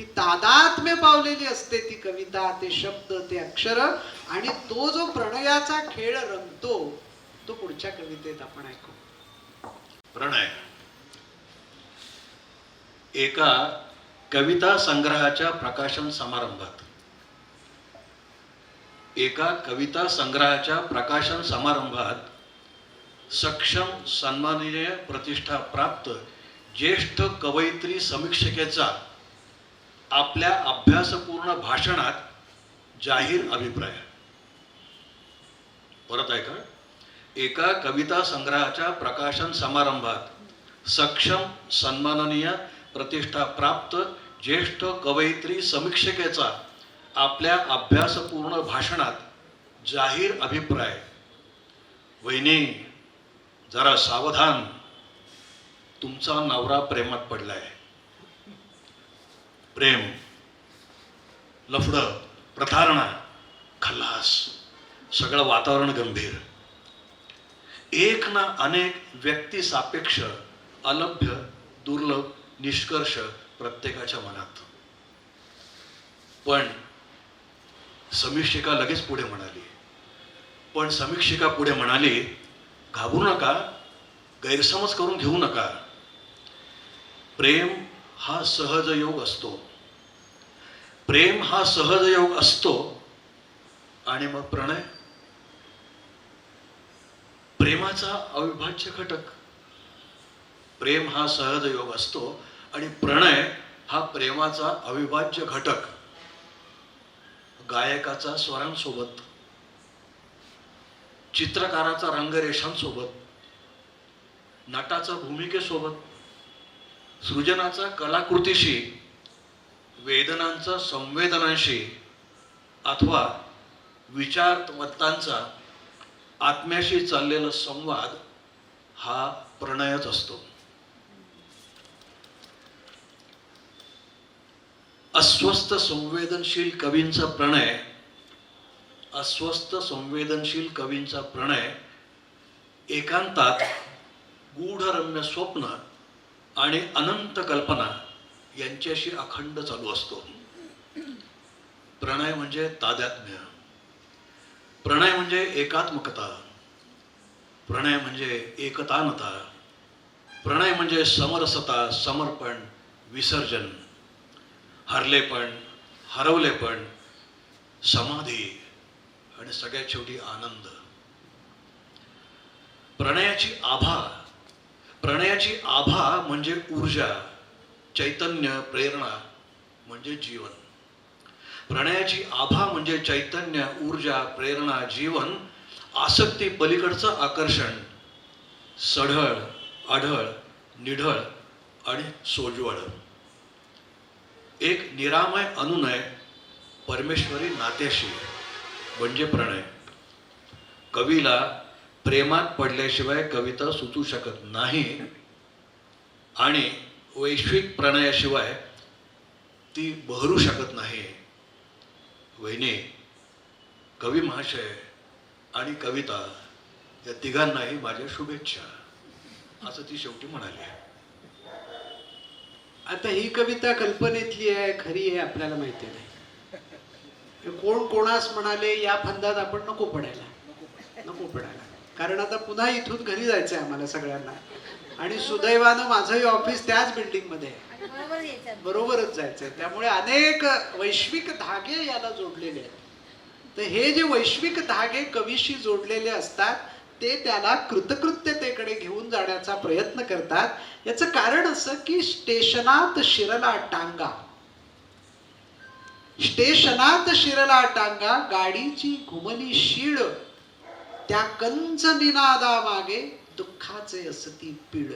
ती तादात्म्य पावलेली असते ती कविता, ते शब्द, ते अक्षर, आणि तो जो प्रणयाचा खेळ रंगतो तो पुढच्या कवितेत आपण ऐकू. प्रणय. एका कविता संग्रहाच्या प्रकाशन समारंभात सक्षम सन्माननीय प्रतिष्ठा प्राप्त ज्येष्ठ कवयित्री समीक्षकेचा आपल्या अभ्यासपूर्ण भाषणात जाहीर अभिप्राय. परत ऐका. एका कविता संग्रहाच्या प्रकाशन समारंभात सक्षम सन्माननीय प्रतिष्ठा प्राप्त ज्येष्ठ कवयित्री समीक्षकेचा आपल्या अभ्यासपूर्ण भाषणात जाहीर अभिप्राय. वहिनी, जरा सावधान, तुमचा नवरा प्रेमात पडलाय. प्रेम, लफडं, प्रतारणा, खल्लास, सगळं वातावरण गंभीर. एक ना अनेक व्यक्ती सापेक्ष, अलभ्य, दुर्लभ निष्कर्ष प्रत्येकाच्या मनात. पण समीक्षिका लगेच पुढे म्हणाली, घाबरू नका, गैरसमज करून घेऊ नका. प्रेम हा सहज योग असतो. आणि मग प्रणय, प्रेमाचा अविभाज्य घटक. प्रेम हा सहज योग असतो आणि प्रणय हा प्रेमाचा अविभाज्य घटक. गायकाचा स्वरांसोबत, चित्रकाराचा रंगरेषांसोबत, नटाचा भूमिकेसोबत, सृजनाचा कलाकृतीशी, वेदनांचा संवेदनांशी, अथवा विचारवंतांचा आत्म्याशी चाललेला संवाद हा प्रणयच असतो. अस्वस्थ संवेदनशील कवींचा प्रणय एकांतात गूढरम्य स्वप्न आणि अनंत कल्पना यांच्याशी अखंड चालू असतो. प्रणय म्हणजे तादात्म्य, प्रणय म्हणजे एकात्मकता, प्रणय म्हणजे एकतानता, प्रणय म्हणजे समरसता, समर्पण, विसर्जन, हरलेपण, हरवलेपण, समाधी आणि सगळ्यात शेवटी आनंद. प्रणयाची आभा म्हणजे ऊर्जा, चैतन्य, प्रेरणा म्हणजे जीवन. प्रणयाची आभा म्हणजे चैतन्य, ऊर्जा, प्रेरणा, जीवन, आसक्ती पलीकडचं आकर्षण, सढळ, आढळ, निढळ आणि सोज्वळ. एक निरामय अनुनय परमेश्वरी नात्याशी म्हणजे प्रणय. कवीला प्रेमात पडल्याशिवाय कविता सुचू शकत नाही आणि वैश्विक प्रणयाशिवाय ती बहरू शकत नाही. वहिनी, कवी महाशय आणि कविता या तिघांनाही माझ्या शुभेच्छा, असं ती शेवटी म्हणाली. आता ही कविता कल्पनेतली आहे, खरी आहे आपल्याला माहिती नाही. कोण कोणास म्हणाले या फंदात आपण नको पडायला. कारण आता पुन्हा इथून घरी जायचंय आम्हाला सगळ्यांना, आणि सुदैवानं माझंही ऑफिस त्याच बिल्डिंग मध्ये आहे, बरोबरच जायचंय. त्यामुळे अनेक वैश्विक धागे याला जोडलेले आहेत. तर हे जे वैश्विक धागे कवीशी जोडलेले असतात ते त्याला कृतकृत्यतेकडे घेऊन जाण्याचा प्रयत्न करतात. याचं कारण असं की स्टेशनात शिरला टांगा, गाडीची घुमली शीड, त्या कंच निनादा मागे दुःखाचे असती पीड.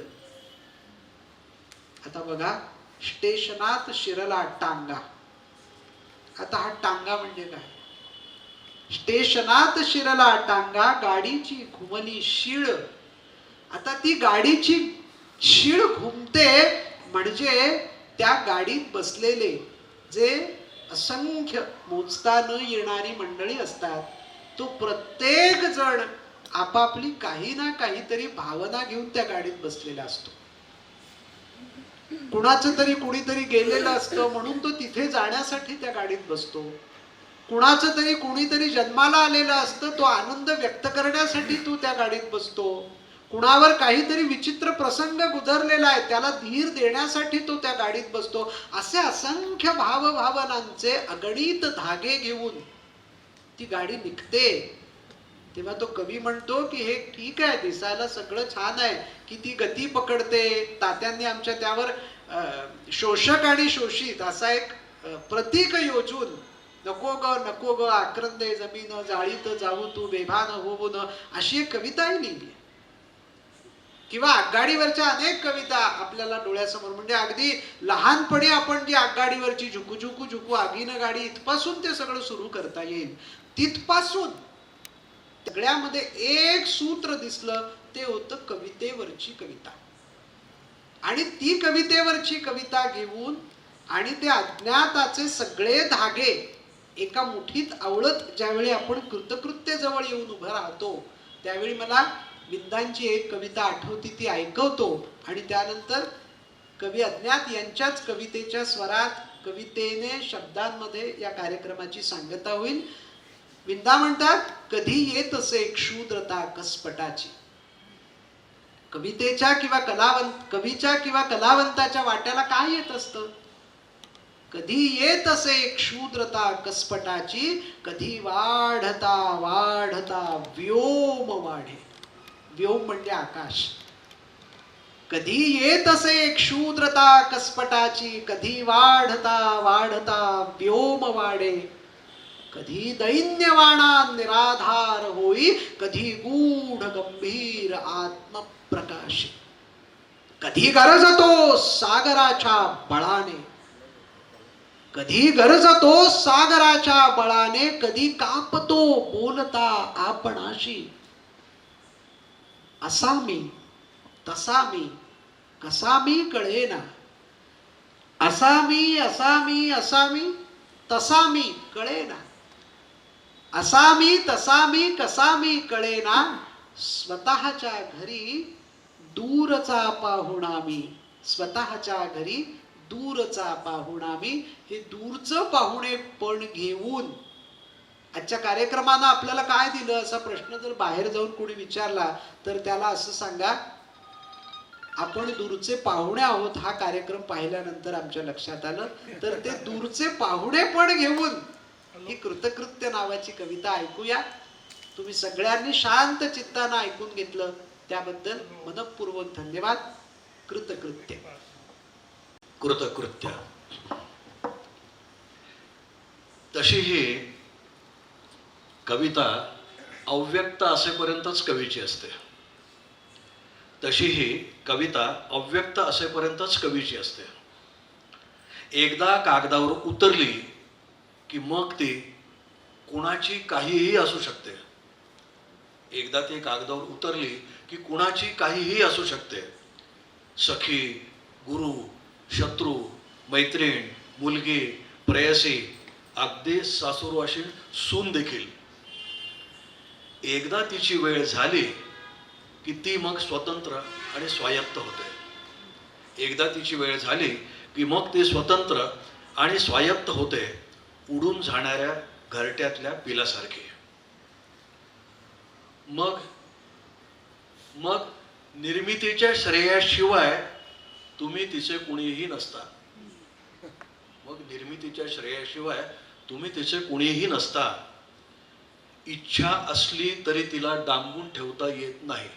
आता बघा, स्टेशनात शिरला टांगा. आता हा टांगा म्हणजे काय? स्टेशनात शिरला टांगा, गाडीची घुमली शीळ. आता ती गाडीची शीळ घुमते म्हणजे त्या गाडीत बसलेले जे असंख्य मोजता न येणारी मंडळी असतात, तो प्रत्येक जण आपापली काही ना काहीतरी भावना घेऊन त्या गाडीत बसलेला असतो. कुणाचं तरी कुणीतरी गेलेलं असतं म्हणून तो तिथे जाण्यासाठी त्या गाडीत बसतो. कुणाचं तरी कुणीतरी जन्माला आलेलं असतं, तो आनंद व्यक्त करण्यासाठी तो त्या गाडीत बसतो. कुणावर काहीतरी विचित्र प्रसंग गुजरलेला आहे, त्याला धीर देण्यासाठी तो त्या गाडीत बसतो. असे असंख्य भावभावनांचे अगणित धागे घेऊन ती गाडी निघते. तेव्हा तो कवी म्हणतो की हे ठीक आहे, दिसायला सगळं छान आहे, किती गती पकडते. तात्यांनी आमच्या त्यावर शोषक आणि शोषित असा एक प्रतीक योजून, नको ग आक्रंदे जमीन, जाळीत जाऊ तू बेभान होऊन, अशी एक कविताही लिहिली. किंवा आगगाडीवरच्या अनेक कविता आपल्याला डोळ्यासमोर, म्हणजे अगदी लहानपणी आपण जी आगगाडीवरची झुकू झुकू झुकू आगीनं गाडी, इथपासून ते सगळं सुरू करता येईल. तिथपासून सगळ्यामध्ये एक सूत्र दिसलं, ते होतं कवितेवरची कविता. आणि ती कवितेवरची कविता घेऊन आणि ते अज्ञाताचे सगळे धागे एका मुठीत आवळत ज्यावेळी आपण कृतकृत्य जवळ येऊन उभं राहतो, त्यावेळी मला विंदांची एक कविता आठवती, ती ऐकवतो आणि त्यानंतर कवी अज्ञात यांच्याच कवितेच्या स्वरात, कवितेने शब्दांमध्ये या कार्यक्रमाची सांगता होईल. विंदा म्हणतात, कधी येत असे क्षुद्रता कसपटाची. कवितेच्या किंवा कलावंताच्या वाट्याला काय येत असतं? कधी येत असे क्षुद्रता कसपटाची, कधी वाढता वाढता व्योम वाढे. व्योम म्हणजे आकाश. कधी येत असे क्षुद्रता कसपटाची, कधी वाढता वाढता व्योम वाढे. कधी दैन्यवाणा निराधार होई, कधी गूढ गंभीर आत्मप्रकाशी. कधी गरजतो सागराच्या बळाने, कधी गरजतो सागराच्या बळाने, कधी कापतो बोलता आपणाशी. असा मी तसा मी कसा मी कळेना, असा मी असा मी असा मी तसा मी कळेना. असा मी तसा मी कसा मी कळेना, स्वतःच्या घरी दूरचा पाहुणा मी. स्वतःच्या घरी दूरचा पाहुणा मी. हे दूरचं पाहुणे पण घेऊन आजच्या कार्यक्रमानं आपल्याला काय दिलं असा प्रश्न जर बाहेर जाऊन कोणी विचारला तर त्याला असं सांगा, आपण दूरचे पाहुणे आहोत. हा कार्यक्रम पाहिल्यानंतर आमच्या लक्षात आलं. तर ते दूरचे पाहुणे पण घेऊन ही कृतकृत्य नावाची कविता ऐकूया. तुम्ही सगळ्यांनी शांत चित्तानं ऐकून घेतलं त्याबद्दल मनःपूर्वक धन्यवाद. कृतकृत्य. कृतकृत्य. तशी ही कविता अव्यक्त असेपर्यंतच कवीची असते. तशी ही कविता अव्यक्त असेपर्यंतच कवीची असते. एकदा कागदावर उतरली की मग ती कुणाची काहीही असू शकते. एकदा ती कागदावर उतरली की कुणाची काहीही असू शकते. सखी, गुरु, शत्रू, मैत्रीण, मुलगी, प्रेयसी, अगदी सासूरवाशी सून देखील. एकदा तिची वेळ झाली की ती मग स्वतंत्र आणि स्वायत्त होते. एकदा तिची वेळ झाली की मग ती स्वतंत्र आणि स्वायत्त होते, उडून जाणाऱ्या घरट्यातल्या पिलासारखी. मग मग निर्मितीच्या श्रेयाशिवाय तुम्ही तिचे कुणीही नसता. मग निर्मितीच्या श्रेयाशिवाय तुम्ही तिचे कुणीही नसता. इच्छा असली तरी तिला डांबून ठेवता येत नाही.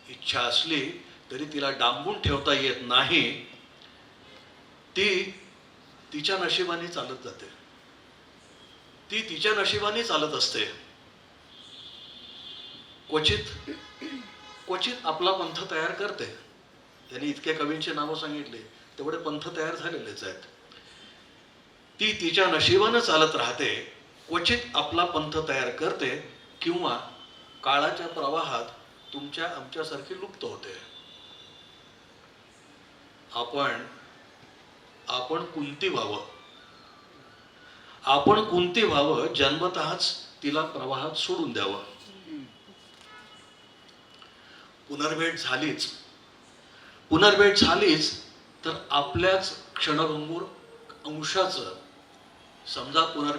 इच्छा असली तरी तिला डांबून ठेवता येत नाही. ती तिच्या नशिबाने चालत जाते. ती तिच्या नशिबाने चालत असते. क्वचित आपला पंथ तयार करते. त्यांनी इतक्या कवींची नावं सांगितली, तेवढे पंथ तयार झालेलेच आहेत. ती तिच्या नशिबानं चालत राहते. क्वचित आपला पंथ तयार करते किंवा काळाच्या प्रवाहात तुमच्या आमच्यासारखी लुप्त होते. आपण कुंती व्हावं. आपण कुंती व्हावं, जन्मतःच तिला प्रवाहात सोडून द्यावं. पुनर्भेट झालीच तर आपल्याच क्षणभंगूर अंशाचं समजा